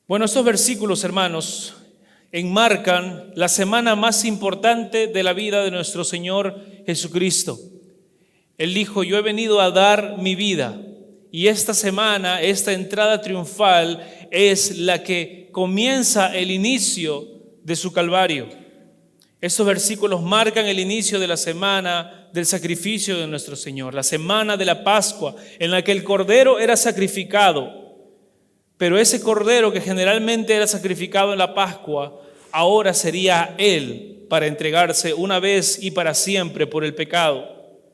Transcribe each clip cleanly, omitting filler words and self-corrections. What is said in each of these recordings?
Bueno, estos versículos, hermanos, enmarcan la semana más importante de la vida de nuestro Señor Jesucristo. Él dijo: yo he venido a dar mi vida. Y esta semana, esta entrada triunfal es la que comienza el inicio de su Calvario. Estos versículos marcan el inicio de la semana del sacrificio de nuestro Señor, la semana de la Pascua, en la que el Cordero era sacrificado. Pero ese Cordero que generalmente era sacrificado en la Pascua, ahora sería Él para entregarse una vez y para siempre por el pecado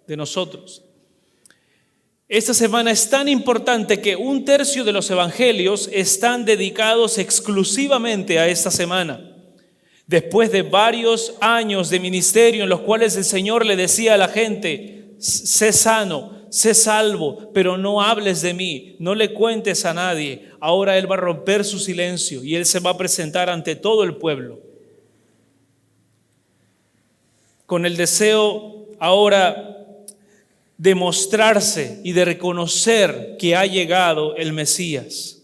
de nosotros. Esta semana es tan importante que 1/3 de los evangelios están dedicados exclusivamente a esta semana. Después de varios años de ministerio en los cuales el Señor le decía a la gente: sé sano, sé salvo, pero no hables de mí, no le cuentes a nadie. Ahora Él va a romper su silencio y Él se va a presentar ante todo el pueblo, con el deseo ahora de mostrarse y de reconocer que ha llegado el Mesías.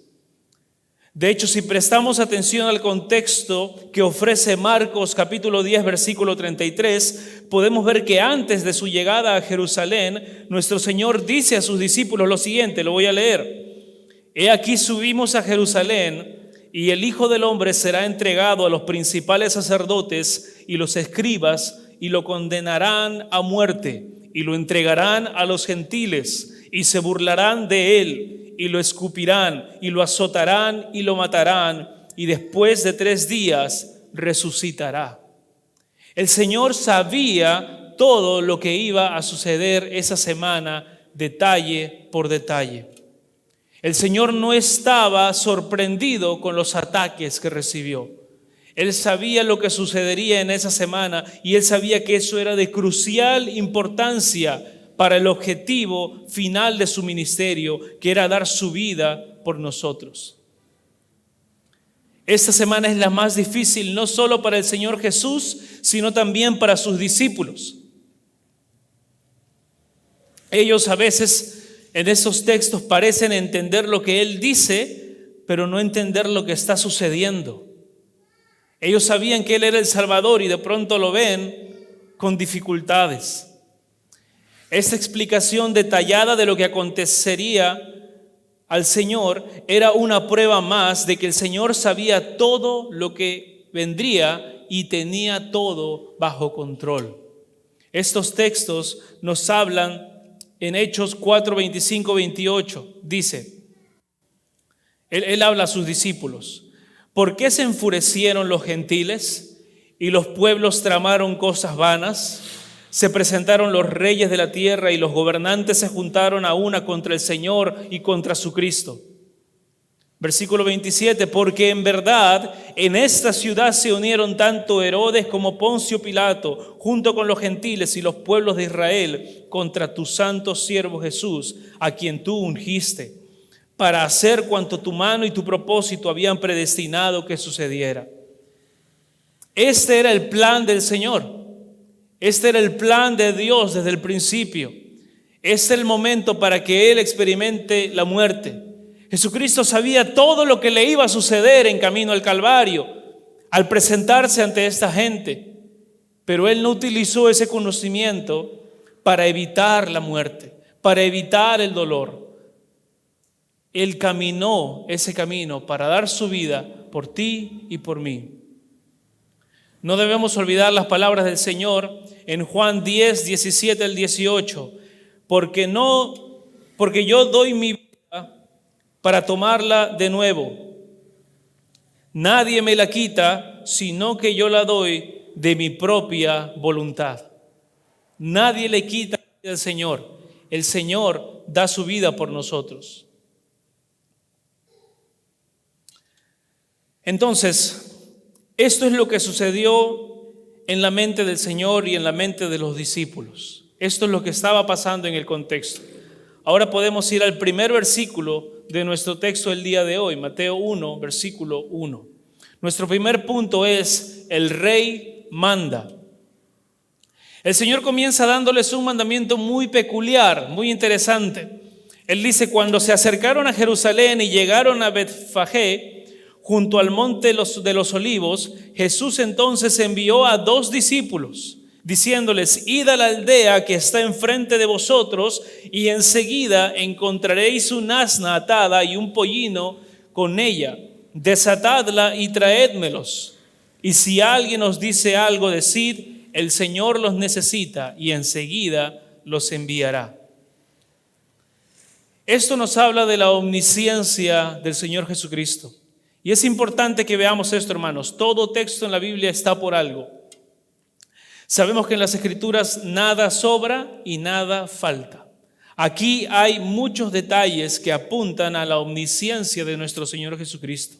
De hecho, si prestamos atención al contexto que ofrece Marcos capítulo 10, versículo 33, podemos ver que antes de su llegada a Jerusalén, nuestro Señor dice a sus discípulos lo siguiente, lo voy a leer: he aquí subimos a Jerusalén, y el Hijo del Hombre será entregado a los principales sacerdotes y los escribas, y lo condenarán a muerte, y lo entregarán a los gentiles, y se burlarán de él, y lo escupirán, y lo azotarán, y lo matarán, y después de 3 días resucitará. El Señor sabía todo lo que iba a suceder esa semana, detalle por detalle. El Señor no estaba sorprendido con los ataques que recibió. Él sabía lo que sucedería en esa semana y Él sabía que eso era de crucial importancia para el objetivo final de su ministerio, que era dar su vida por nosotros. Esta semana es la más difícil, no solo para el Señor Jesús, sino también para sus discípulos. Ellos a veces en esos textos parecen entender lo que Él dice, pero no entender lo que está sucediendo. Ellos sabían que Él era el Salvador y de pronto lo ven con dificultades. Esta explicación detallada de lo que acontecería al Señor era una prueba más de que el Señor sabía todo lo que vendría y tenía todo bajo control. Estos textos nos hablan en Hechos 4, 25, 28. Dice, Él habla a sus discípulos: ¿por qué se enfurecieron los gentiles y los pueblos tramaron cosas vanas? Se presentaron los reyes de la tierra y los gobernantes se juntaron a una contra el Señor y contra su Cristo. Versículo 27, porque en verdad en esta ciudad se unieron tanto Herodes como Poncio Pilato, junto con los gentiles y los pueblos de Israel, contra tu santo siervo Jesús, a quien tú ungiste, para hacer cuanto tu mano y tu propósito habían predestinado que sucediera. Este era el plan del Señor. Este era el plan de Dios desde el principio. Este es el momento para que Él experimente la muerte. Jesucristo sabía todo lo que le iba a suceder en camino al Calvario, al presentarse ante esta gente. Pero Él no utilizó ese conocimiento para evitar la muerte, para evitar el dolor. Él caminó ese camino para dar su vida por ti y por mí. No debemos olvidar las palabras del Señor en Juan 10, 17 al 18. Porque yo doy mi vida para tomarla de nuevo. Nadie me la quita, sino que yo la doy de mi propia voluntad. Nadie le quita la vida al Señor. El Señor da su vida por nosotros. Entonces, esto es lo que sucedió en la mente del Señor y en la mente de los discípulos. Esto es lo que estaba pasando en el contexto. Ahora podemos ir al primer versículo de nuestro texto del día de hoy, Mateo 1, versículo 1. Nuestro primer punto es: el rey manda. El Señor comienza dándoles un mandamiento muy peculiar, muy interesante. Él dice: cuando se acercaron a Jerusalén y llegaron a Betfagé, junto al monte de los Olivos, Jesús entonces envió a 2 discípulos, diciéndoles: id a la aldea que está enfrente de vosotros, y enseguida encontraréis un asna atada y un pollino con ella. Desatadla y traédmelos. Y si alguien os dice algo, decid: el Señor los necesita, y enseguida los enviará. Esto nos habla de la omnisciencia del Señor Jesucristo. Y es importante que veamos esto, hermanos. Todo texto en la Biblia está por algo. Sabemos que en las Escrituras nada sobra y nada falta. Aquí hay muchos detalles que apuntan a la omnisciencia de nuestro Señor Jesucristo.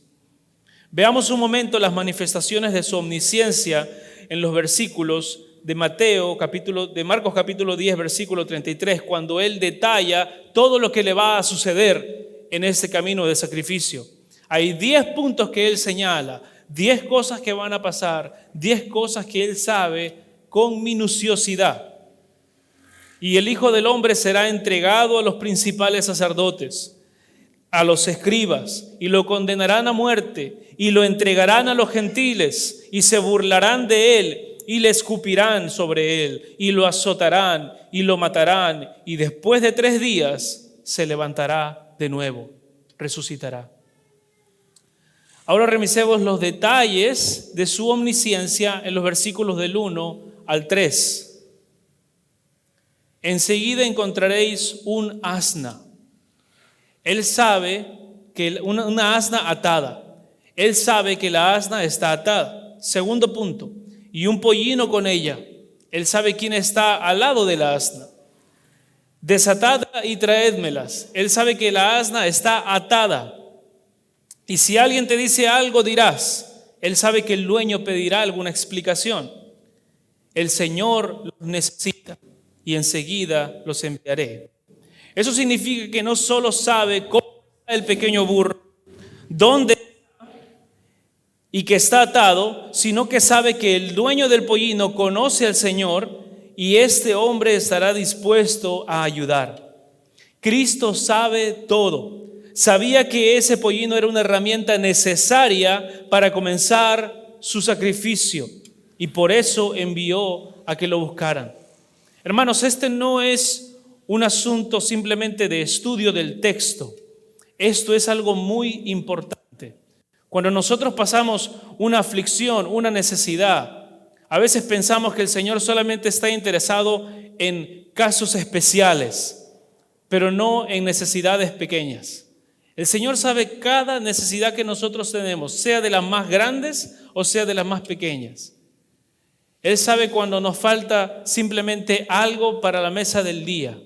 Veamos un momento las manifestaciones de su omnisciencia en los versículos de Marcos capítulo 10, versículo 33, cuando Él detalla todo lo que le va a suceder en ese camino de sacrificio. Hay 10 puntos que Él señala, 10 cosas que van a pasar, 10 cosas que Él sabe con minuciosidad. Y el Hijo del Hombre será entregado a los principales sacerdotes, a los escribas, y lo condenarán a muerte, y lo entregarán a los gentiles, y se burlarán de Él, y le escupirán sobre Él, y lo azotarán, y lo matarán, y después de 3 días se levantará de nuevo, resucitará. Ahora revisemos los detalles de su omnisciencia en los versículos del 1 al 3. Enseguida encontraréis un asna. Él sabe que una asna atada. Él sabe que la asna está atada. Segundo punto, y un pollino con ella. Él sabe quién está al lado de la asna. Desatadla y traédmelas. Él sabe que la asna está atada. Y si alguien te dice algo, dirás. Él sabe que el dueño pedirá alguna explicación. El Señor los necesita y enseguida los enviaré. Eso significa que no solo sabe cómo está el pequeño burro, dónde y que está atado, sino que sabe que el dueño del pollino conoce al Señor y este hombre estará dispuesto a ayudar. Cristo sabe todo. Sabía que ese pollino era una herramienta necesaria para comenzar su sacrificio y por eso envió a que lo buscaran. Hermanos, este no es un asunto simplemente de estudio del texto. Esto es algo muy importante. Cuando nosotros pasamos una aflicción, una necesidad, a veces pensamos que el Señor solamente está interesado en casos especiales, pero no en necesidades pequeñas. El Señor sabe cada necesidad que nosotros tenemos, sea de las más grandes o sea de las más pequeñas. Él sabe cuando nos falta simplemente algo para la mesa del día.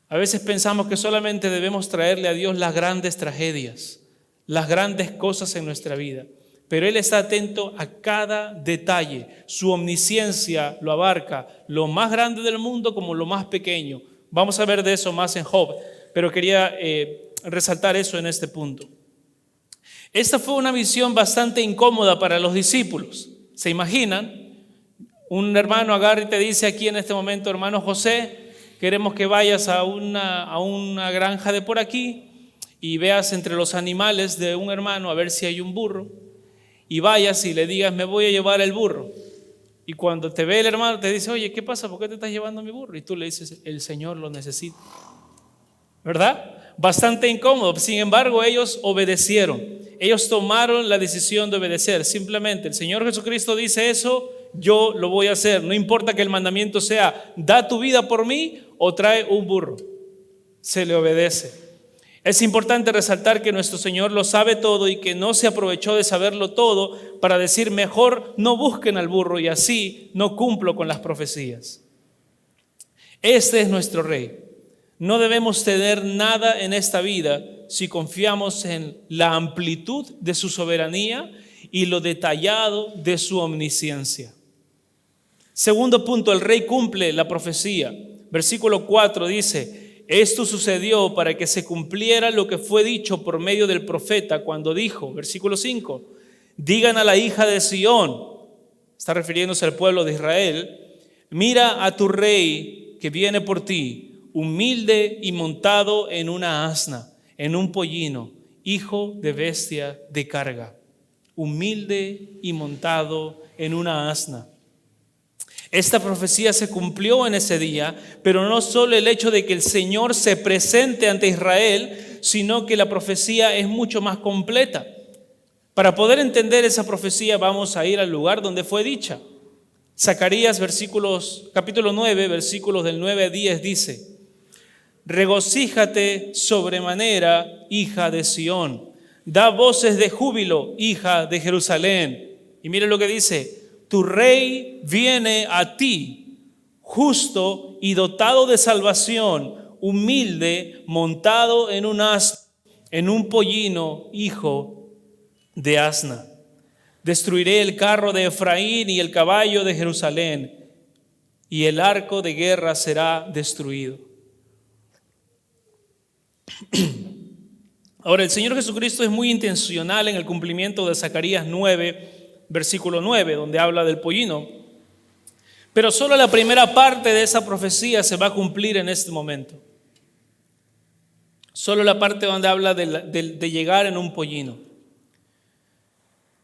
A veces pensamos que solamente debemos traerle a Dios las grandes tragedias, las grandes cosas en nuestra vida. Pero Él está atento a cada detalle. Su omnisciencia lo abarca, lo más grande del mundo como lo más pequeño. Vamos a ver de eso más en Job, pero quería resaltar eso en este punto. Esta fue una visión bastante incómoda para los discípulos. ¿Se imaginan? Un hermano agarra y te dice aquí en este momento: hermano José, queremos que vayas a una granja de por aquí y veas entre los animales de un hermano a ver si hay un burro, y vayas y le digas: me voy a llevar el burro. Y cuando te ve el hermano te dice: oye, ¿qué pasa? ¿Por qué te estás llevando mi burro? Y tú le dices: el Señor lo necesita. ¿Verdad? Bastante incómodo. Sin embargo, ellos obedecieron. Ellos tomaron la decisión de obedecer. Simplemente el Señor Jesucristo dice eso, yo lo voy a hacer. No importa que el mandamiento sea: da tu vida por mí o trae un burro. Se le obedece. Es importante resaltar que nuestro Señor lo sabe todo y que no se aprovechó de saberlo todo para decir: mejor no busquen al burro y así no cumplo con las profecías. Este es nuestro Rey. No debemos tener nada en esta vida si confiamos en la amplitud de su soberanía y lo detallado de su omnisciencia. Segundo punto, el Rey cumple la profecía. Versículo 4 dice: esto sucedió para que se cumpliera lo que fue dicho por medio del profeta cuando dijo, versículo 5, digan a la hija de Sión, está refiriéndose al pueblo de Israel, mira a tu Rey que viene por ti, humilde y montado en una asna, en un pollino, hijo de bestia de carga, humilde y montado en una asna. Esta profecía se cumplió en ese día, pero no solo el hecho de que el Señor se presente ante Israel, sino que la profecía es mucho más completa. Para poder entender esa profecía vamos a ir al lugar donde fue dicha. Zacarías capítulo 9, versículos del 9 a 10 dice: regocíjate sobremanera, hija de Sión, da voces de júbilo, hija de Jerusalén. Y mire lo que dice: tu rey viene a ti, justo y dotado de salvación, humilde, montado en un asno, en un pollino, hijo de asna. Destruiré el carro de Efraín y el caballo de Jerusalén, y el arco de guerra será destruido. Ahora, el Señor Jesucristo es muy intencional en el cumplimiento de Zacarías 9, versículo 9, donde habla del pollino. Pero solo la primera parte de esa profecía se va a cumplir en este momento. Solo la parte donde habla de llegar en un pollino.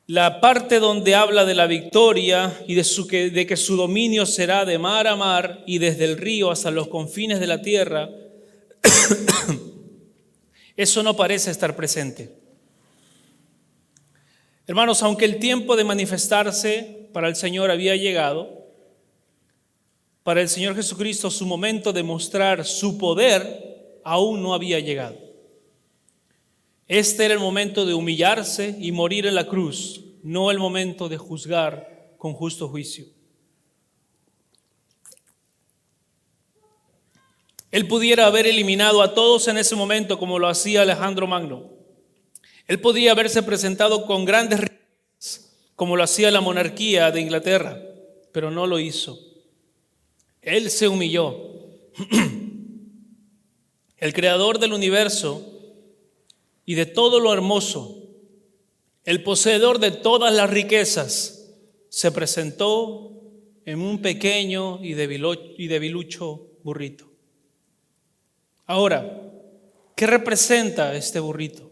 La parte donde habla de la victoria y de que su dominio será de mar a mar y desde el río hasta los confines de la tierra, eso no parece estar presente. Hermanos, aunque el tiempo de manifestarse para el Señor había llegado, para el Señor Jesucristo su momento de mostrar su poder aún no había llegado. Este era el momento de humillarse y morir en la cruz, no el momento de juzgar con justo juicio. Él pudiera haber eliminado a todos en ese momento como lo hacía Alejandro Magno. Él podía haberse presentado con grandes riquezas como lo hacía la monarquía de Inglaterra, pero no lo hizo. Él se humilló. El creador del universo y de todo lo hermoso, el poseedor de todas las riquezas, se presentó en un pequeño y debilucho burrito. Ahora, ¿qué representa este burrito?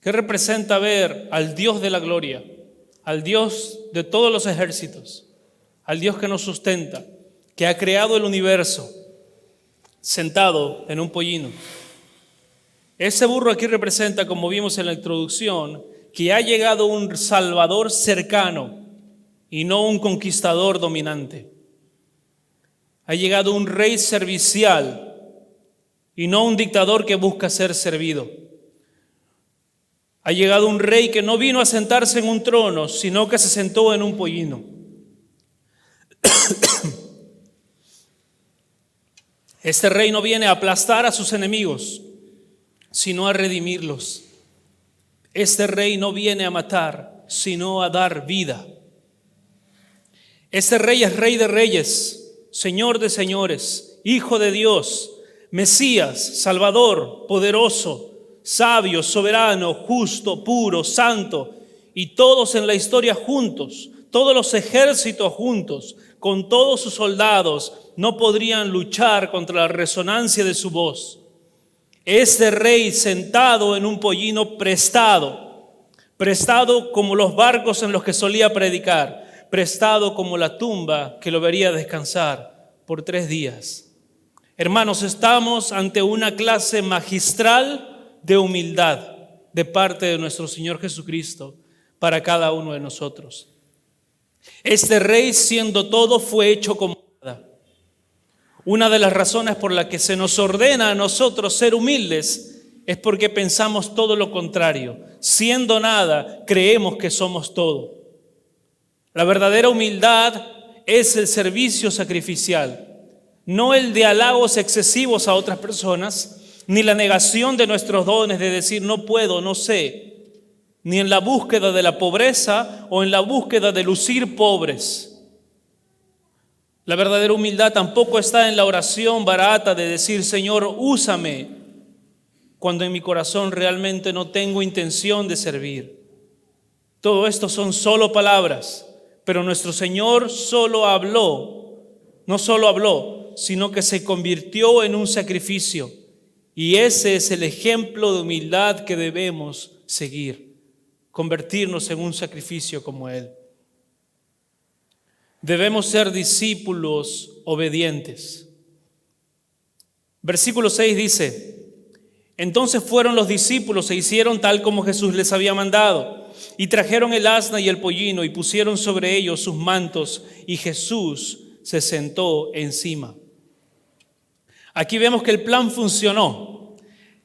¿Qué representa ver al Dios de la gloria, al Dios de todos los ejércitos, al Dios que nos sustenta, que ha creado el universo, sentado en un pollino? Ese burro aquí representa, como vimos en la introducción, que ha llegado un Salvador cercano y no un conquistador dominante. Ha llegado un rey servicial y no un dictador que busca ser servido. Ha llegado un rey que no vino a sentarse en un trono, sino que se sentó en un pollino. Este rey no viene a aplastar a sus enemigos, sino a redimirlos. Este rey no viene a matar, sino a dar vida. Este rey es Rey de reyes, Señor de señores, Hijo de Dios, Mesías, Salvador, poderoso, sabio, soberano, justo, puro, santo, y todos en la historia juntos, todos los ejércitos juntos, con todos sus soldados, no podrían luchar contra la resonancia de su voz. Este rey sentado en un pollino prestado como los barcos en los que solía predicar, prestado como la tumba que lo vería descansar por 3 días. Hermanos, estamos ante una clase magistral de humildad de parte de nuestro Señor Jesucristo para cada uno de nosotros. Este rey, siendo todo, fue hecho como nada. Una de las razones por las que se nos ordena a nosotros ser humildes es porque pensamos todo lo contrario. Siendo nada, creemos que somos todo. La verdadera humildad es el servicio sacrificial, no el de halagos excesivos a otras personas, ni la negación de nuestros dones de decir no puedo, no sé, ni en la búsqueda de la pobreza o en la búsqueda de lucir pobres. La verdadera humildad tampoco está en la oración barata de decir Señor, úsame, cuando en mi corazón realmente no tengo intención de servir. Todo esto son solo palabras, pero nuestro Señor no solo habló, sino que se convirtió en un sacrificio Y ese es el ejemplo de humildad que debemos seguir, convertirnos en un sacrificio como Él. Debemos ser discípulos obedientes. Versículo 6 dice: entonces fueron los discípulos e hicieron tal como Jesús les había mandado, y trajeron el asna y el pollino y pusieron sobre ellos sus mantos, y Jesús se sentó encima. Aquí vemos que el plan funcionó.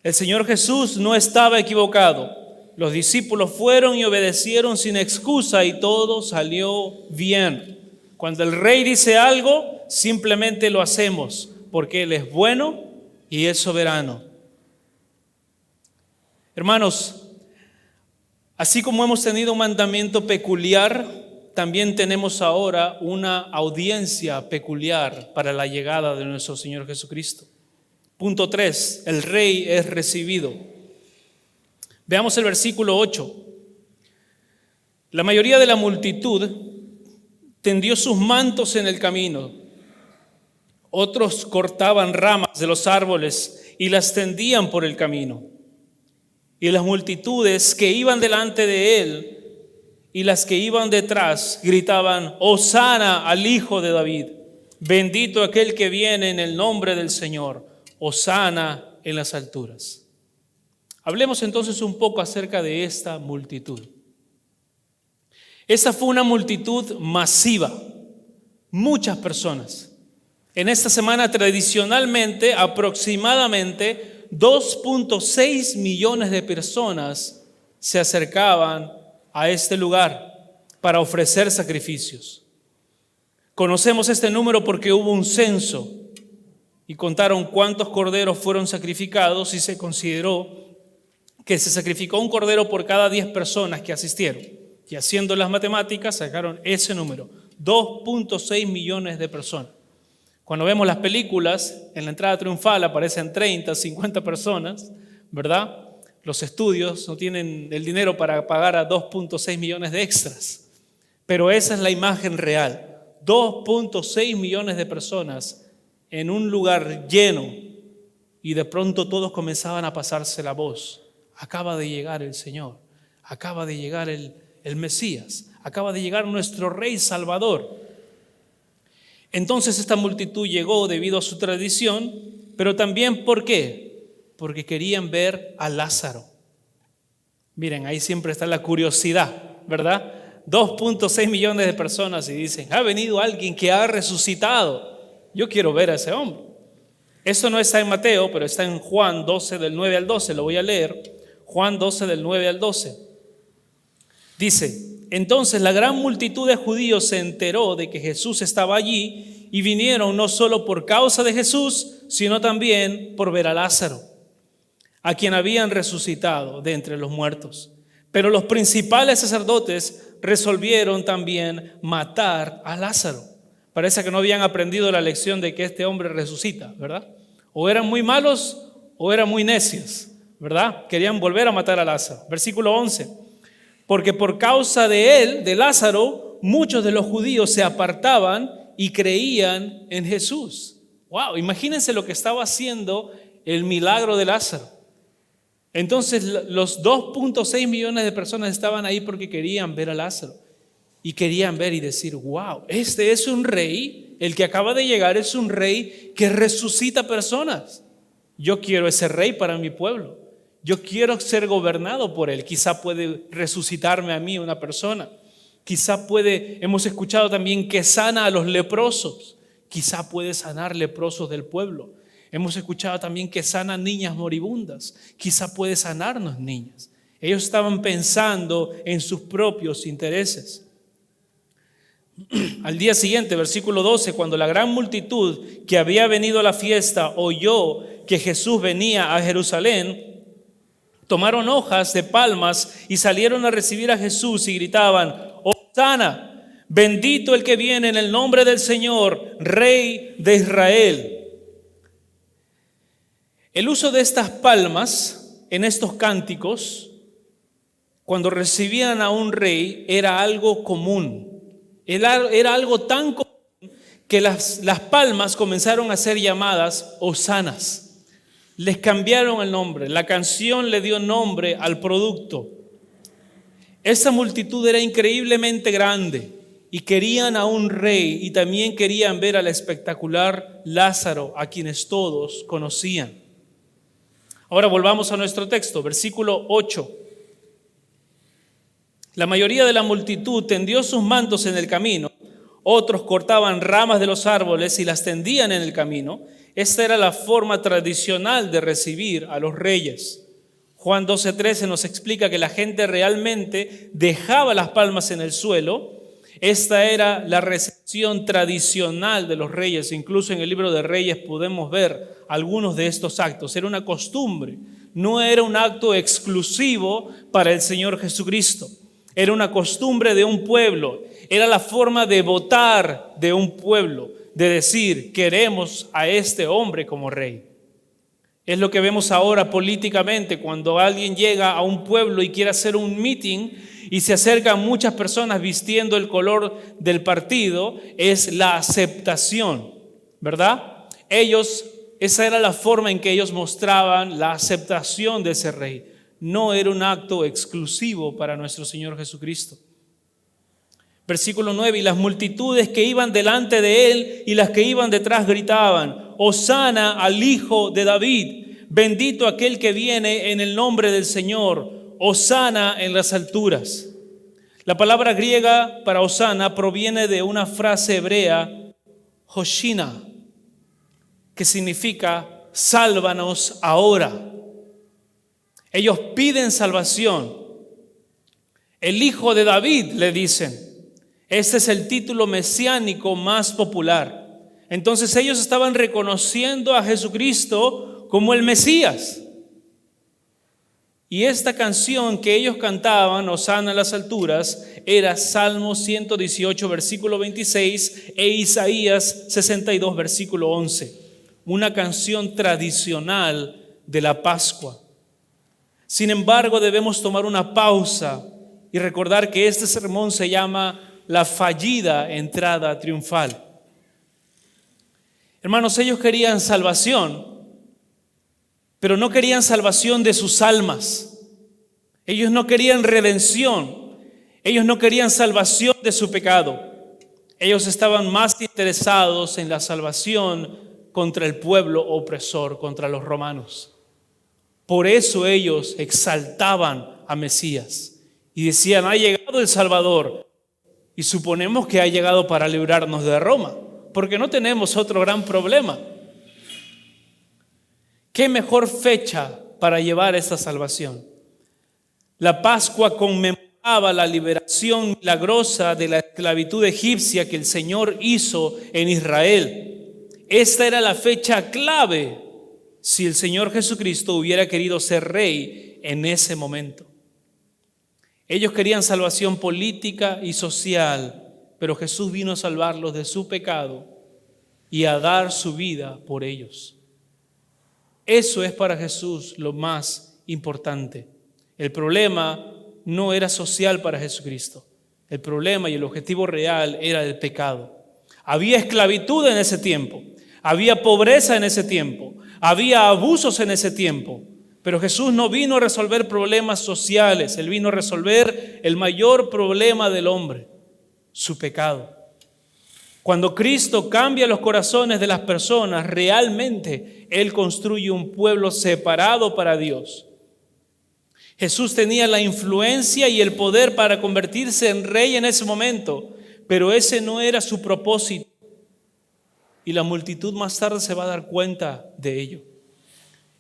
El Señor Jesús no estaba equivocado. Los discípulos fueron y obedecieron sin excusa y todo salió bien. Cuando el Rey dice algo, simplemente lo hacemos porque Él es bueno y es soberano. Hermanos, así como hemos tenido un mandamiento peculiar, también tenemos ahora una audiencia peculiar para la llegada de nuestro Señor Jesucristo. Punto 3, el Rey es recibido. Veamos el versículo 8. La mayoría de la multitud tendió sus mantos en el camino. Otros cortaban ramas de los árboles y las tendían por el camino. Y las multitudes que iban delante de él y las que iban detrás gritaban: Hosana al Hijo de David, bendito aquel que viene en el nombre del Señor, Hosana en las alturas. Hablemos entonces un poco acerca de esta multitud. Esa fue una multitud masiva, muchas personas. En esta semana tradicionalmente aproximadamente 2.6 millones de personas se acercaban a este lugar para ofrecer sacrificios. Conocemos este número porque hubo un censo y contaron cuántos corderos fueron sacrificados y se consideró que se sacrificó un cordero por cada 10 personas que asistieron. Y haciendo las matemáticas sacaron ese número, 2.6 millones de personas. Cuando vemos las películas, en la entrada triunfal aparecen 30, 50 personas, ¿verdad? Los estudios no tienen el dinero para pagar a 2.6 millones de extras. Pero esa es la imagen real. 2.6 millones de personas en un lugar lleno y de pronto todos comenzaban a pasarse la voz. Acaba de llegar el Señor, acaba de llegar el Mesías, acaba de llegar nuestro Rey Salvador. Entonces esta multitud llegó debido a su tradición, pero también ¿por qué? Porque querían ver a Lázaro. Miren, ahí siempre está la curiosidad, ¿verdad? 2.6 millones de personas y dicen: ha venido alguien que ha resucitado. Yo quiero ver a ese hombre. Eso no está en Mateo, pero está en Juan 12 del 9 al 12. Lo voy a leer. Juan 12 del 9 al 12. Dice: entonces la gran multitud de judíos se enteró de que Jesús estaba allí y vinieron no solo por causa de Jesús, sino también por ver a Lázaro, a quien habían resucitado de entre los muertos. Pero los principales sacerdotes resolvieron también matar a Lázaro. Parece que no habían aprendido la lección de que este hombre resucita, ¿verdad? O eran muy malos o eran muy necios, ¿verdad? Querían volver a matar a Lázaro. Versículo 11. Porque por causa de él, de Lázaro, muchos de los judíos se apartaban y creían en Jesús. Wow, imagínense lo que estaba haciendo el milagro de Lázaro. Entonces los 2.6 millones de personas estaban ahí porque querían ver a Lázaro. Y querían ver y decir: wow, este es un rey, el que acaba de llegar es un rey que resucita personas. Yo quiero ese rey para mi pueblo. Yo quiero ser gobernado por él. Quizá puede resucitarme a mí una persona. Quizá hemos escuchado también que sana a los leprosos. Quizá puede sanar leprosos del pueblo. Hemos escuchado también que sana niñas moribundas. Quizá puede sanarnos niñas. Ellos estaban pensando en sus propios intereses. Al día siguiente, versículo 12, cuando la gran multitud que había venido a la fiesta oyó que Jesús venía a Jerusalén, tomaron hojas de palmas y salieron a recibir a Jesús y gritaban: Hosana, bendito el que viene en el nombre del Señor, Rey de Israel. El uso de estas palmas en estos cánticos, cuando recibían a un rey, era algo común. Era algo tan común que las palmas comenzaron a ser llamadas hosanas. Les cambiaron el nombre. La canción le dio nombre al producto. Esa multitud era increíblemente grande y querían a un rey y también querían ver al espectacular Lázaro, a quienes todos conocían. Ahora volvamos a nuestro texto, versículo 8. La mayoría de la multitud tendió sus mantos en el camino, otros cortaban ramas de los árboles y las tendían en el camino. Esta era la forma tradicional de recibir a los reyes. Juan 12:13 nos explica que la gente realmente dejaba las palmas en el suelo. Esta era la recepción tradicional de los reyes. Incluso en el libro de Reyes podemos ver algunos de estos actos. Era una costumbre, no era un acto exclusivo para el Señor Jesucristo. Era una costumbre de un pueblo, era la forma de votar de un pueblo, de decir, queremos a este hombre como rey. Es lo que vemos ahora políticamente cuando alguien llega a un pueblo y quiere hacer un meeting y se acercan muchas personas vistiendo el color del partido, es la aceptación, ¿verdad? Esa era la forma en que ellos mostraban la aceptación de ese rey. No era un acto exclusivo para nuestro Señor Jesucristo. Versículo 9, y las multitudes que iban delante de él y las que iban detrás gritaban, Hosana al Hijo de David, bendito aquel que viene en el nombre del Señor, Hosana en las alturas. La palabra griega para Hosana proviene de una frase hebrea, Hoshina, que significa sálvanos ahora. Ellos piden salvación. El Hijo de David, le dicen. Este es el título mesiánico más popular. Entonces ellos estaban reconociendo a Jesucristo como el Mesías. Y esta canción que ellos cantaban, Hosana en las alturas, era Salmo 118, versículo 26 e Isaías 62, versículo 11. Una canción tradicional de la Pascua. Sin embargo, debemos tomar una pausa y recordar que este sermón se llama la fallida entrada triunfal. Hermanos, ellos querían salvación, pero no querían salvación de sus almas. Ellos no querían redención. Ellos no querían salvación de su pecado. Ellos estaban más interesados en la salvación contra el pueblo opresor, contra los romanos. Por eso ellos exaltaban a Mesías y decían, ha llegado el Salvador. Y suponemos que ha llegado para librarnos de Roma, porque no tenemos otro gran problema. ¿Qué mejor fecha para llevar esta salvación? La Pascua conmemoraba la liberación milagrosa de la esclavitud egipcia que el Señor hizo en Israel. Esta era la fecha clave si el Señor Jesucristo hubiera querido ser rey en ese momento. Ellos querían salvación política y social, pero Jesús vino a salvarlos de su pecado y a dar su vida por ellos. Eso es para Jesús lo más importante. El problema no era social para Jesucristo. El problema y el objetivo real era el pecado. Había esclavitud en ese tiempo, había pobreza en ese tiempo, había abusos en ese tiempo. Pero Jesús no vino a resolver problemas sociales, Él vino a resolver el mayor problema del hombre, su pecado. Cuando Cristo cambia los corazones de las personas, realmente Él construye un pueblo separado para Dios. Jesús tenía la influencia y el poder para convertirse en rey en ese momento, pero ese no era su propósito. Y la multitud más tarde se va a dar cuenta de ello.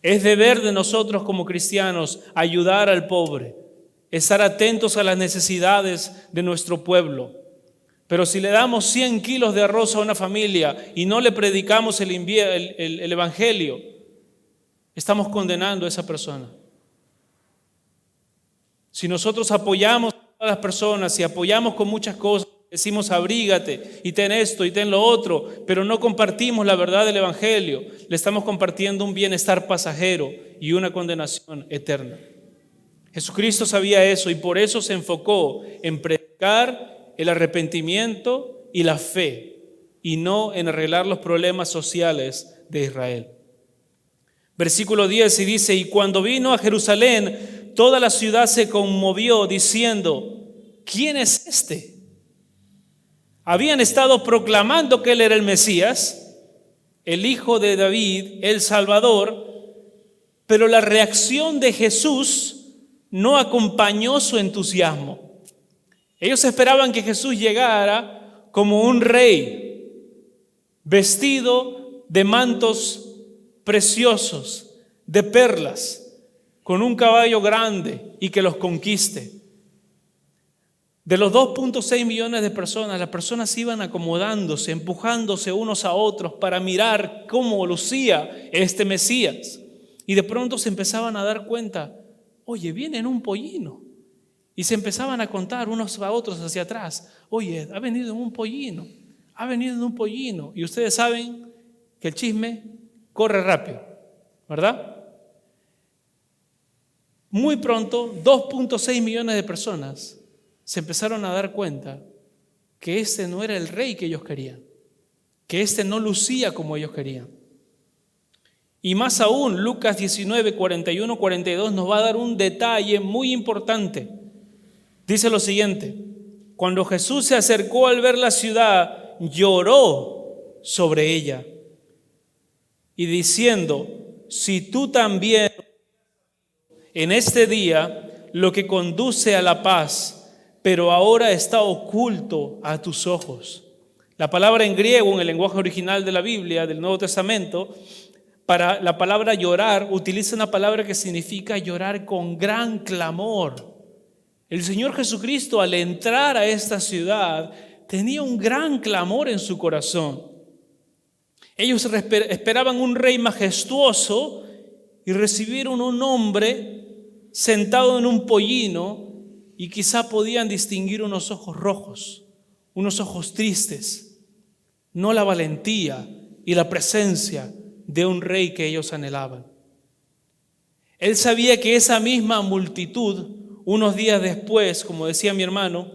Es deber de nosotros como cristianos ayudar al pobre, estar atentos a las necesidades de nuestro pueblo. Pero si le damos 100 kilos de arroz a una familia y no le predicamos el evangelio, estamos condenando a esa persona. Si nosotros apoyamos a las personas y apoyamos con muchas cosas, decimos abrígate y ten esto y ten lo otro, pero no compartimos la verdad del evangelio, le estamos compartiendo un bienestar pasajero y una condenación eterna. Jesucristo sabía eso y por eso se enfocó en predicar el arrepentimiento y la fe y no en arreglar los problemas sociales de Israel. Versículo 10 y dice: y cuando vino a Jerusalén, toda la ciudad se conmovió diciendo: ¿quién es este? Habían estado proclamando que él era el Mesías, el hijo de David, el Salvador, pero la reacción de Jesús no acompañó su entusiasmo. Ellos esperaban que Jesús llegara como un rey, vestido de mantos preciosos, de perlas, con un caballo grande y que los conquiste. De los 2.6 millones de personas, las personas iban acomodándose, empujándose unos a otros para mirar cómo lucía este Mesías. Y de pronto se empezaban a dar cuenta: oye, viene en un pollino. Y se empezaban a contar unos a otros hacia atrás: oye, ha venido en un pollino, ha venido en un pollino. Y ustedes saben que el chisme corre rápido, ¿verdad? Muy pronto, 2.6 millones de personas se empezaron a dar cuenta que este no era el rey que ellos querían, que este no lucía como ellos querían. Y más aún, Lucas 19, 41, 42 nos va a dar un detalle muy importante. Dice lo siguiente: cuando Jesús se acercó al ver la ciudad, lloró sobre ella y diciendo: si tú también en este día lo que conduce a la paz, pero ahora está oculto a tus ojos. La palabra en griego, en el lenguaje original de la Biblia, del Nuevo Testamento, para la palabra llorar, utiliza una palabra que significa llorar con gran clamor. El Señor Jesucristo, al entrar a esta ciudad, tenía un gran clamor en su corazón. Ellos esperaban un rey majestuoso y recibieron un hombre sentado en un pollino, y quizá podían distinguir unos ojos rojos, unos ojos tristes, no la valentía y la presencia de un rey que ellos anhelaban. Él sabía que esa misma multitud, unos días después, como decía mi hermano,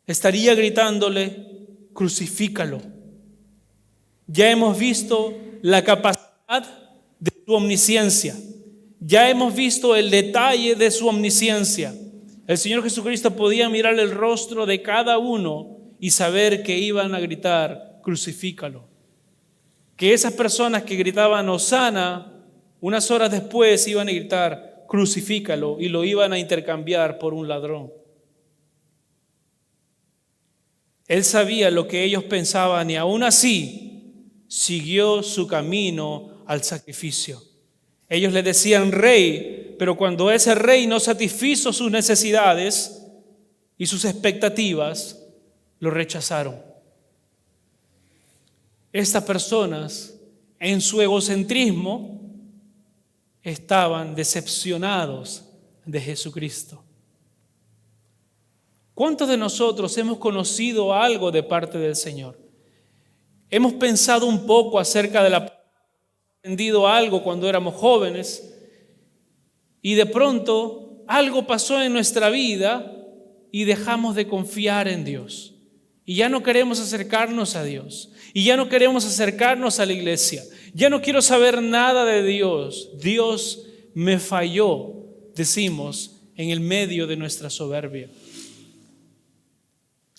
estaría gritándole: crucifícalo. Ya hemos visto la capacidad de su omnisciencia, ya hemos visto el detalle de su omnisciencia. El Señor Jesucristo podía mirar el rostro de cada uno y saber que iban a gritar: crucifícalo. Que esas personas que gritaban Hosana, unas horas después iban a gritar: crucifícalo, y lo iban a intercambiar por un ladrón. Él sabía lo que ellos pensaban y aún así siguió su camino al sacrificio. Ellos le decían rey, pero cuando ese rey no satisfizo sus necesidades y sus expectativas, lo rechazaron. Estas personas, en su egocentrismo, estaban decepcionados de Jesucristo. ¿Cuántos de nosotros hemos conocido algo de parte del Señor? Hemos pensado un poco acerca de aprendido algo cuando éramos jóvenes, y de pronto algo pasó en nuestra vida y dejamos de confiar en Dios. Y ya no queremos acercarnos a Dios. Y ya no queremos acercarnos a la iglesia. Ya no quiero saber nada de Dios. Dios me falló, decimos, en el medio de nuestra soberbia.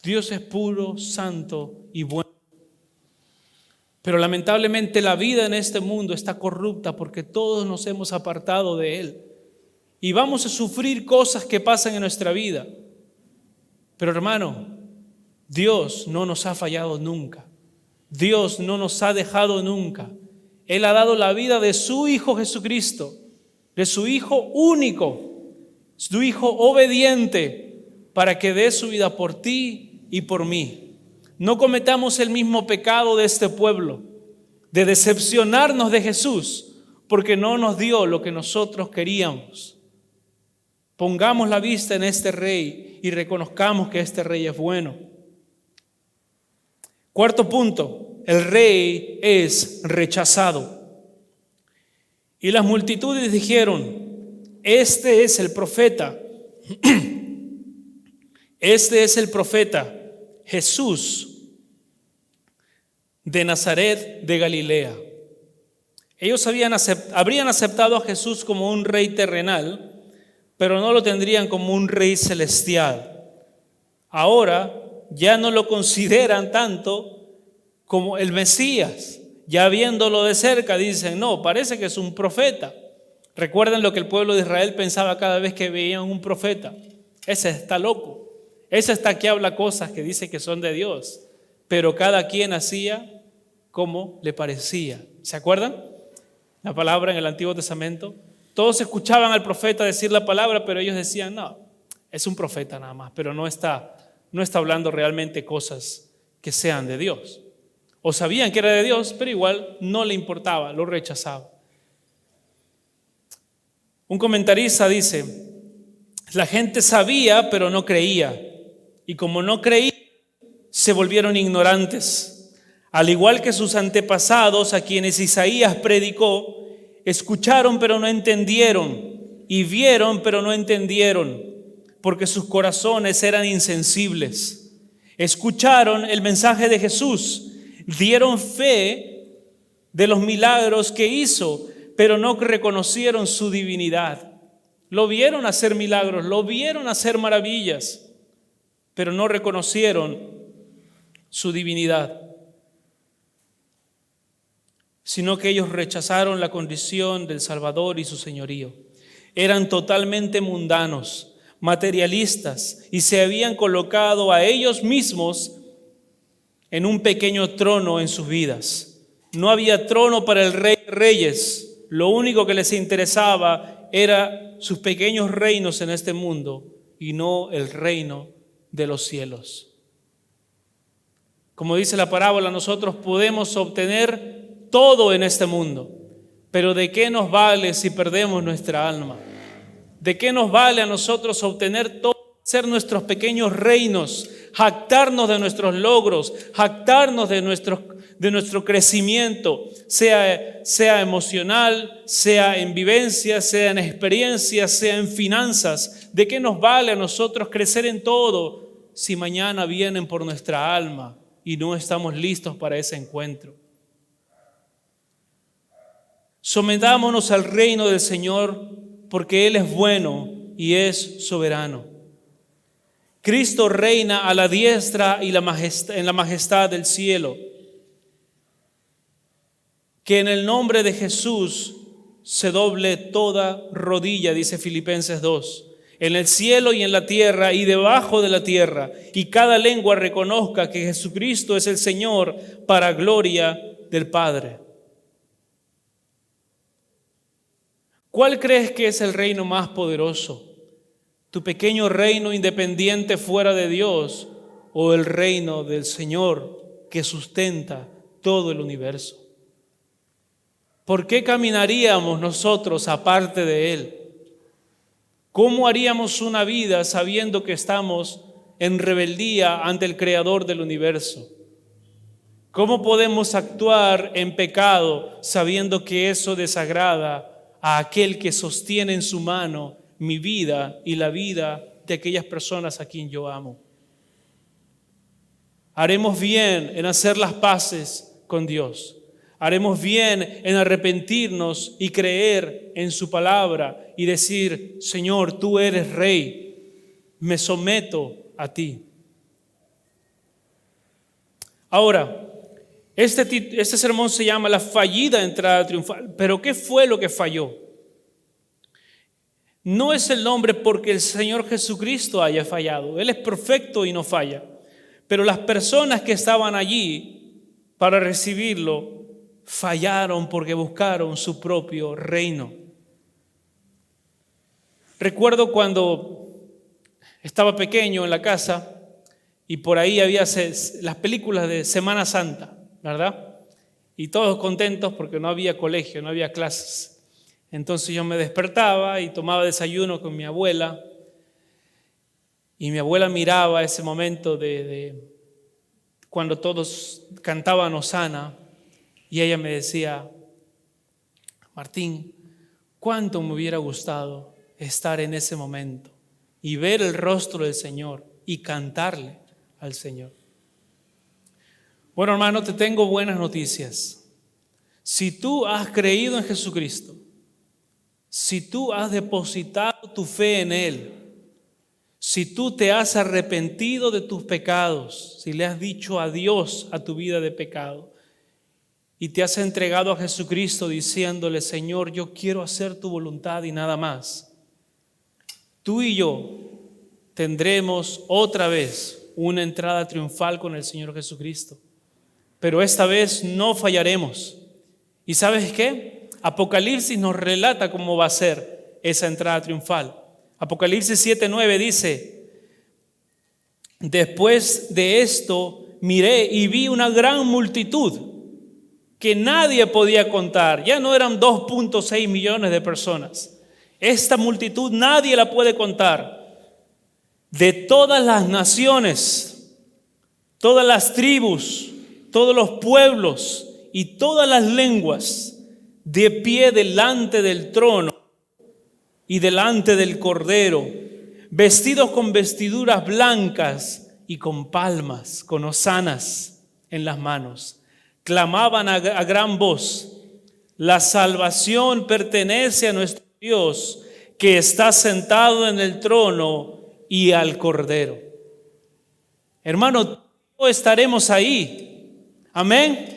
Dios es puro, santo y bueno. Pero lamentablemente la vida en este mundo está corrupta porque todos nos hemos apartado de Él. Y vamos a sufrir cosas que pasan en nuestra vida. Pero hermano, Dios no nos ha fallado nunca. Dios no nos ha dejado nunca. Él ha dado la vida de su Hijo Jesucristo, de su Hijo único, su Hijo obediente, para que dé su vida por ti y por mí. No cometamos el mismo pecado de este pueblo, de decepcionarnos de Jesús, porque no nos dio lo que nosotros queríamos. Pongamos la vista en este Rey y reconozcamos que este Rey es bueno. Cuarto punto, el Rey es rechazado. Y las multitudes dijeron: este es el profeta. Este es el profeta Jesús de Nazaret de Galilea. Ellos habrían aceptado a Jesús como un rey terrenal, pero no lo tendrían como un rey celestial. Ahora ya no lo consideran tanto como el Mesías. Ya viéndolo de cerca dicen, no, parece que es un profeta. Recuerden lo que el pueblo de Israel pensaba cada vez que veían un profeta. Ese está loco. Ese está que habla cosas que dice que son de Dios. Pero cada quien hacía como le parecía. ¿Se acuerdan? La palabra en el Antiguo Testamento. Todos escuchaban al profeta decir la palabra, pero ellos decían, no, es un profeta nada más, pero no está hablando realmente cosas que sean de Dios. O sabían que era de Dios, pero igual no le importaba, lo rechazaba. Un comentarista dice, la gente sabía, pero no creía. Y como no creían, se volvieron ignorantes. Al igual que sus antepasados, a quienes Isaías predicó, escucharon pero no entendieron, y vieron pero no entendieron, porque sus corazones eran insensibles. Escucharon el mensaje de Jesús, dieron fe de los milagros que hizo, pero no reconocieron su divinidad. Lo vieron hacer milagros, lo vieron hacer maravillas, pero no reconocieron su divinidad, sino que ellos rechazaron la condición del Salvador y su señorío. Eran totalmente mundanos, materialistas, y se habían colocado a ellos mismos en un pequeño trono en sus vidas. No había trono para el Rey de Reyes. Lo único que les interesaba era sus pequeños reinos en este mundo y no el reino de los cielos. Como dice la parábola, nosotros podemos obtener todo en este mundo, pero ¿de qué nos vale si perdemos nuestra alma? ¿De qué nos vale a nosotros obtener todo, ser nuestros pequeños reinos, jactarnos de nuestros logros, jactarnos de nuestro crecimiento, sea emocional, sea en vivencias, sea en experiencias, sea en finanzas? ¿De qué nos vale a nosotros crecer en todo si mañana vienen por nuestra alma y no estamos listos para ese encuentro? Sometámonos al reino del Señor, porque Él es bueno y es soberano. Cristo reina a la diestra y en la majestad del cielo. Que en el nombre de Jesús se doble toda rodilla, dice Filipenses 2, en el cielo y en la tierra y debajo de la tierra, y cada lengua reconozca que Jesucristo es el Señor, para gloria del Padre. ¿Cuál crees que es el reino más poderoso? ¿Tu pequeño reino independiente fuera de Dios o el reino del Señor que sustenta todo el universo? ¿Por qué caminaríamos nosotros aparte de Él? ¿Cómo haríamos una vida sabiendo que estamos en rebeldía ante el Creador del universo? ¿Cómo podemos actuar en pecado sabiendo que eso desagrada a aquel que sostiene en su mano mi vida y la vida de aquellas personas a quien yo amo? Haremos bien en hacer las paces con Dios. Haremos bien en arrepentirnos y creer en su palabra y decir, Señor, tú eres Rey, me someto a ti. Ahora, este sermón se llama la fallida entrada triunfal. ¿Pero qué fue lo que falló? No es el nombre porque el Señor Jesucristo haya fallado. Él es perfecto y no falla. Pero las personas que estaban allí para recibirlo fallaron porque buscaron su propio reino. Recuerdo cuando estaba pequeño en la casa y por ahí había las películas de Semana Santa, ¿verdad? Y todos contentos porque no había colegio, no había clases. Entonces yo me despertaba y tomaba desayuno con mi abuela y mi abuela miraba ese momento de cuando todos cantaban Hosana y ella me decía, Martín, cuánto me hubiera gustado estar en ese momento y ver el rostro del Señor y cantarle al Señor. Bueno, hermano, te tengo buenas noticias. Si tú has creído en Jesucristo, si tú has depositado tu fe en Él, si tú te has arrepentido de tus pecados, si le has dicho adiós a tu vida de pecado y te has entregado a Jesucristo diciéndole: Señor, yo quiero hacer tu voluntad y nada más, tú y yo tendremos otra vez una entrada triunfal con el Señor Jesucristo. Pero esta vez no fallaremos. ¿Y sabes qué? Apocalipsis nos relata cómo va a ser esa entrada triunfal. Apocalipsis 7:9 dice: después de esto miré y vi una gran multitud que nadie podía contar. Ya no eran 2.6 millones de personas. Esta multitud nadie la puede contar. De todas las naciones, todas las tribus, todos los pueblos y todas las lenguas, de pie delante del trono y delante del Cordero, vestidos con vestiduras blancas y con palmas, con hosanas en las manos. Clamaban a gran voz: la salvación pertenece a nuestro Dios, que está sentado en el trono y al Cordero. Hermano, todos estaremos ahí. Amén.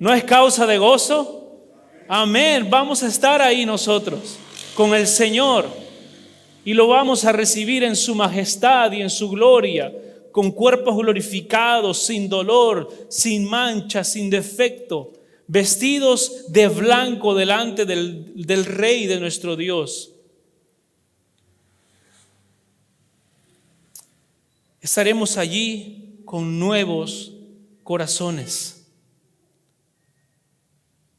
¿No es causa de gozo? Amén. Vamos a estar ahí nosotros con el Señor y lo vamos a recibir en su majestad y en su gloria, con cuerpos glorificados, sin dolor, sin mancha, sin defecto, vestidos de blanco delante del Rey de nuestro Dios. Estaremos allí con nuevos corazones.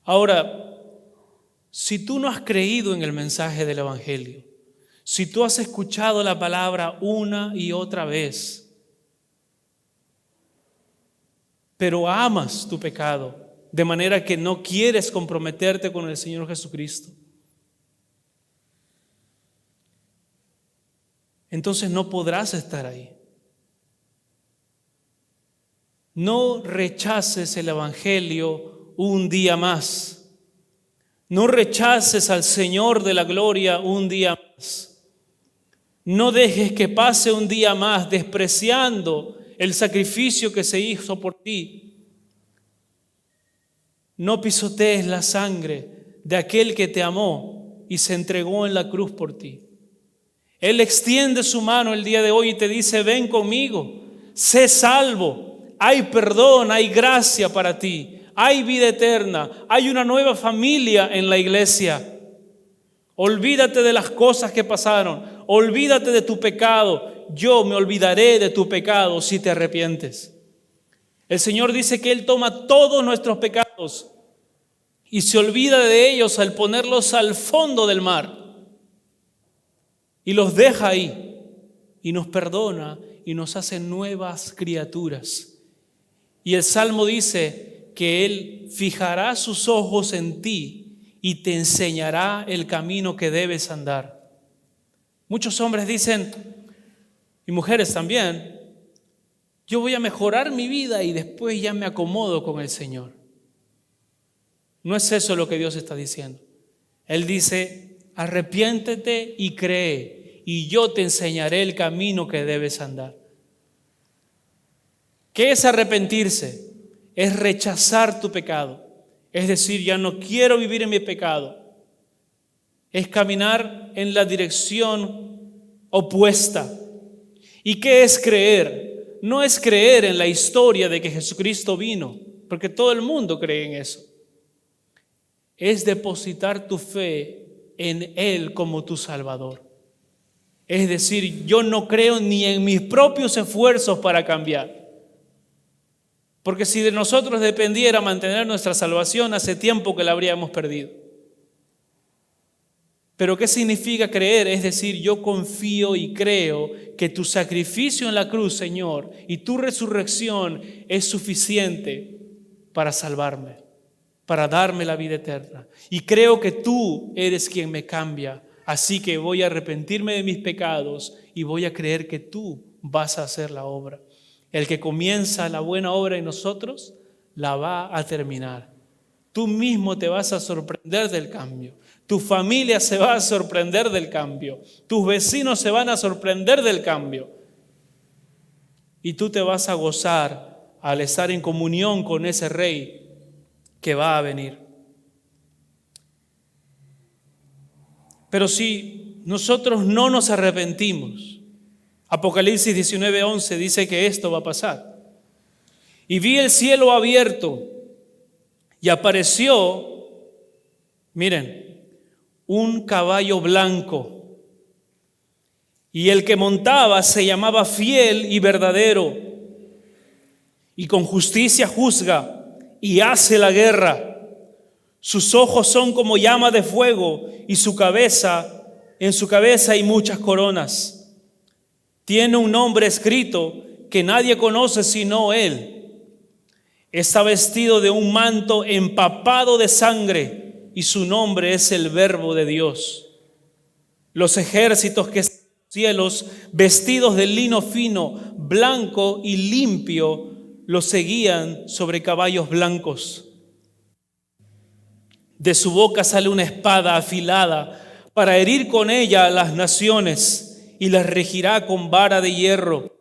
Ahora, si tú no has creído en el mensaje del Evangelio, si tú has escuchado la palabra una y otra vez, pero amas tu pecado de manera que no quieres comprometerte con el Señor Jesucristo, entonces no podrás estar ahí. No rechaces el Evangelio un día más. No rechaces al Señor de la gloria un día más. No dejes que pase un día más despreciando el sacrificio que se hizo por ti. No pisotees la sangre de aquel que te amó y se entregó en la cruz por ti. Él extiende su mano el día de hoy y te dice: ven conmigo, sé salvo. Hay perdón, hay gracia para ti, hay vida eterna, hay una nueva familia en la iglesia. Olvídate de las cosas que pasaron, olvídate de tu pecado. Yo me olvidaré de tu pecado si te arrepientes. El Señor dice que Él toma todos nuestros pecados y se olvida de ellos al ponerlos al fondo del mar y los deja ahí y nos perdona y nos hace nuevas criaturas. Y el Salmo dice que Él fijará sus ojos en ti y te enseñará el camino que debes andar. Muchos hombres dicen, y mujeres también: yo voy a mejorar mi vida y después ya me acomodo con el Señor. No es eso lo que Dios está diciendo. Él dice: arrepiéntete y cree, y yo te enseñaré el camino que debes andar. ¿Qué es arrepentirse? Es rechazar tu pecado. Es decir, ya no quiero vivir en mi pecado. Es caminar en la dirección opuesta. ¿Y qué es creer? No es creer en la historia de que Jesucristo vino, porque todo el mundo cree en eso. Es depositar tu fe en Él como tu Salvador. Es decir, yo no creo ni en mis propios esfuerzos para cambiar. Porque si de nosotros dependiera mantener nuestra salvación, hace tiempo que la habríamos perdido. Pero ¿qué significa creer? Es decir, yo confío y creo que tu sacrificio en la cruz, Señor, y tu resurrección es suficiente para salvarme, para darme la vida eterna. Y creo que tú eres quien me cambia. Así que voy a arrepentirme de mis pecados y voy a creer que tú vas a hacer la obra. El que comienza la buena obra en nosotros, la va a terminar. Tú mismo te vas a sorprender del cambio. Tu familia se va a sorprender del cambio. Tus vecinos se van a sorprender del cambio. Y tú te vas a gozar al estar en comunión con ese Rey que va a venir. Pero si nosotros no nos arrepentimos, Apocalipsis 19:11 dice que esto va a pasar. Y vi el cielo abierto y apareció, miren, un caballo blanco. Y el que montaba se llamaba Fiel y Verdadero, y con justicia juzga y hace la guerra. Sus ojos son como llama de fuego, y en su cabeza hay muchas coronas. Tiene un nombre escrito que nadie conoce sino él. Está vestido de un manto empapado de sangre, y su nombre es el Verbo de Dios. Los ejércitos que están en los cielos, vestidos de lino fino, blanco y limpio, los seguían sobre caballos blancos. De su boca sale una espada afilada para herir con ella a las naciones, y las regirá con vara de hierro.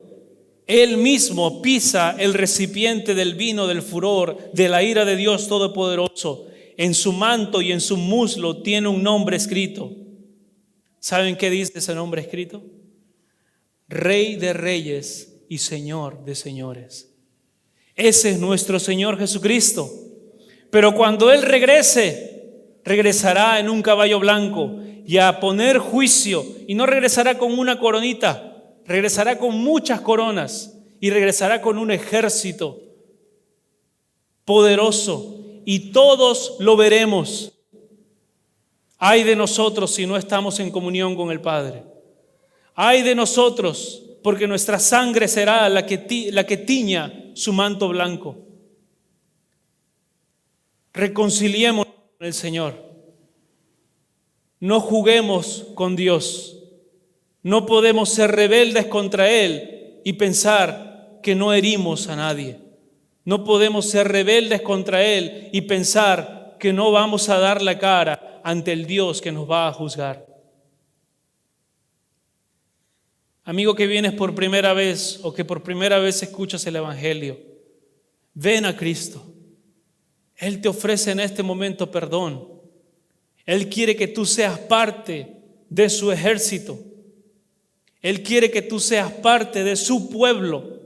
Él mismo pisa el recipiente del vino del furor, de la ira de Dios Todopoderoso. En su manto y en su muslo tiene un nombre escrito. ¿Saben qué dice ese nombre escrito? Rey de Reyes y Señor de Señores. Ese es nuestro Señor Jesucristo. Pero cuando Él regresará en un caballo blanco y a poner juicio, y no regresará con una coronita, regresará con muchas coronas, y regresará con un ejército poderoso, y todos lo veremos. Ay de nosotros si no estamos en comunión con el Padre. Ay de nosotros, porque nuestra sangre será la que tiña su manto blanco. Reconciliémonos con el Señor. No juguemos con Dios. No podemos ser rebeldes contra Él y pensar que no herimos a nadie. No podemos ser rebeldes contra Él y pensar que no vamos a dar la cara ante el Dios que nos va a juzgar. Amigo que vienes por primera vez o que por primera vez escuchas el Evangelio, ven a Cristo. Él te ofrece en este momento perdón. Él quiere que tú seas parte de su ejército. Él quiere que tú seas parte de su pueblo.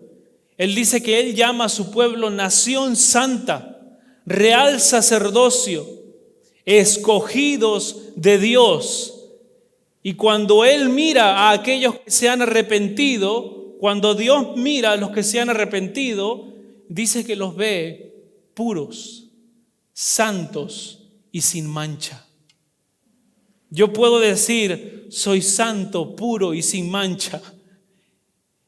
Él dice que Él llama a su pueblo nación santa, real sacerdocio, escogidos de Dios. Y cuando Él mira a aquellos que se han arrepentido, cuando Dios mira a los que se han arrepentido, dice que los ve puros, santos y sin mancha. Yo puedo decir, soy santo, puro y sin mancha.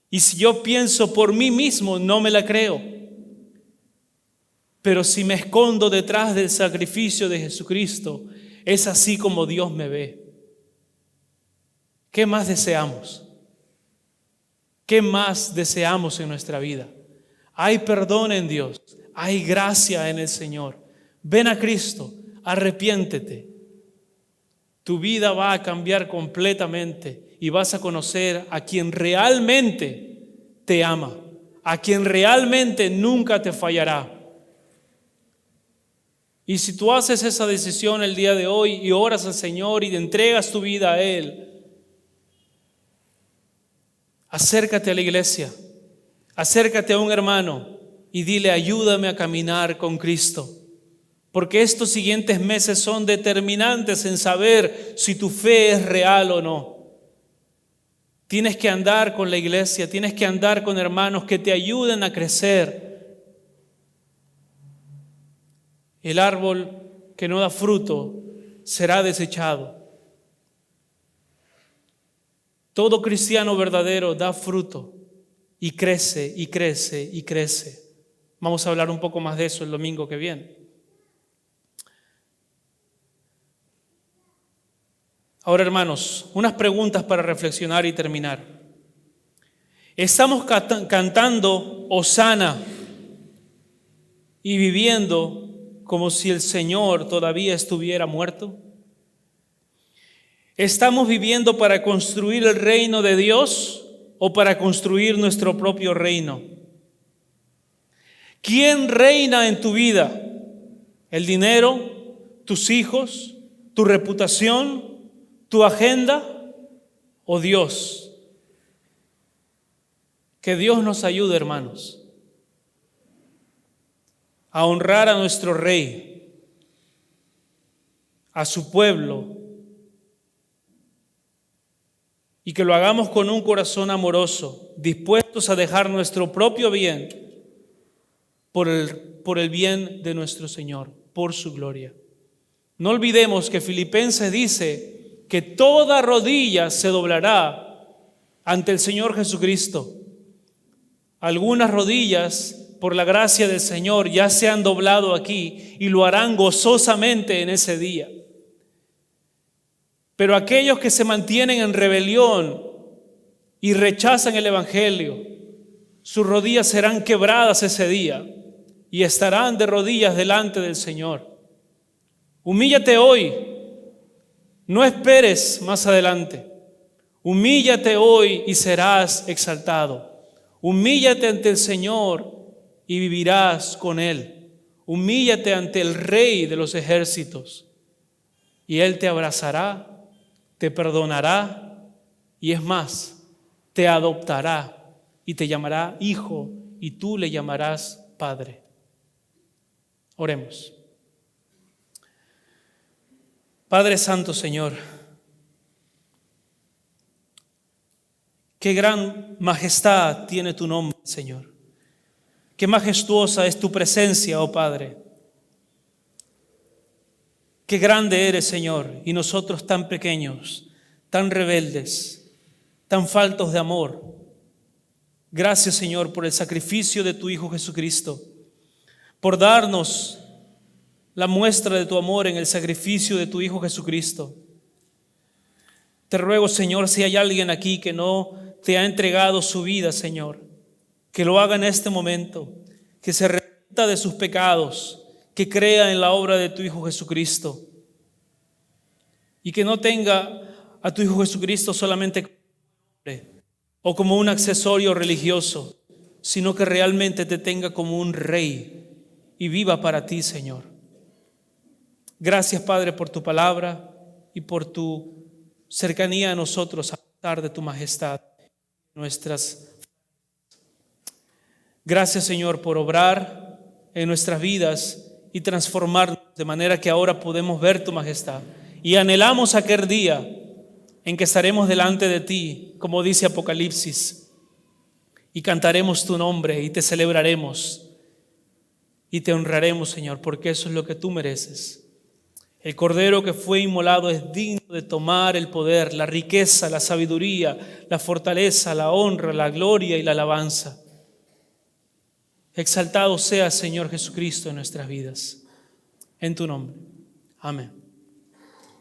Y si yo pienso por mí mismo, no me la creo. Pero si me escondo detrás del sacrificio de Jesucristo, es así como Dios me ve. ¿Qué más deseamos? ¿Qué más deseamos en nuestra vida? Hay perdón en Dios, hay gracia en el Señor. Ven a Cristo, arrepiéntete. Tu vida va a cambiar completamente y vas a conocer a quien realmente te ama, a quien realmente nunca te fallará. Y si tú haces esa decisión el día de hoy y oras al Señor y te entregas tu vida a Él, acércate a la iglesia, acércate a un hermano y dile, ayúdame a caminar con Cristo. Porque estos siguientes meses son determinantes en saber si tu fe es real o no. Tienes que andar con la iglesia, tienes que andar con hermanos que te ayuden a crecer. El árbol que no da fruto será desechado. Todo cristiano verdadero da fruto y crece y crece y crece. Vamos a hablar un poco más de eso el domingo que viene. Ahora, hermanos, unas preguntas para reflexionar y terminar. Estamos cantando Hosana y viviendo como si el Señor todavía estuviera muerto? ¿Estamos viviendo para construir el reino de Dios o para construir nuestro propio reino? ¿Quién reina en tu vida? ¿El dinero? ¿Tus hijos? ¿Tu reputación? ¿Tu agenda? ¿O Dios? Que Dios nos ayude, hermanos, a honrar a nuestro Rey, a su pueblo, y que lo hagamos con un corazón amoroso, dispuestos a dejar nuestro propio bien por el bien de nuestro Señor, por su gloria. No olvidemos que Filipenses dice que toda rodilla se doblará ante el Señor Jesucristo. Algunas rodillas, por la gracia del Señor, ya se han doblado aquí y lo harán gozosamente en ese día. Pero aquellos que se mantienen en rebelión y rechazan el Evangelio, sus rodillas serán quebradas ese día y estarán de rodillas delante del Señor. Humíllate hoy, no esperes más adelante. Humíllate hoy y serás exaltado. Humíllate ante el Señor y vivirás con Él. Humíllate ante el Rey de los ejércitos y Él te abrazará, te perdonará y es más, te adoptará y te llamará hijo y tú le llamarás padre. Oremos. Padre Santo, Señor, qué gran majestad tiene tu nombre, Señor. Qué majestuosa es tu presencia, oh Padre. Qué grande eres, Señor, y nosotros tan pequeños, tan rebeldes, tan faltos de amor. Gracias, Señor, por el sacrificio de tu Hijo Jesucristo, por darnos la muestra de tu amor en el sacrificio de tu Hijo Jesucristo. Te ruego, Señor, si hay alguien aquí que no te ha entregado su vida, Señor, que lo haga en este momento, que se arrepienta de sus pecados, que crea en la obra de tu Hijo Jesucristo y que no tenga a tu Hijo Jesucristo solamente como un hombre o como un accesorio religioso, sino que realmente te tenga como un Rey y viva para ti, Señor. Gracias, Padre, por tu palabra y por tu cercanía a nosotros a pesar de tu majestad. Gracias, Señor, por obrar en nuestras vidas y transformarnos de manera que ahora podemos ver tu majestad. Y anhelamos aquel día en que estaremos delante de ti, como dice Apocalipsis, y cantaremos tu nombre y te celebraremos y te honraremos, Señor, porque eso es lo que tú mereces. El Cordero que fue inmolado es digno de tomar el poder, la riqueza, la sabiduría, la fortaleza, la honra, la gloria y la alabanza. Exaltado sea, Señor Jesucristo, en nuestras vidas. En tu nombre. Amén.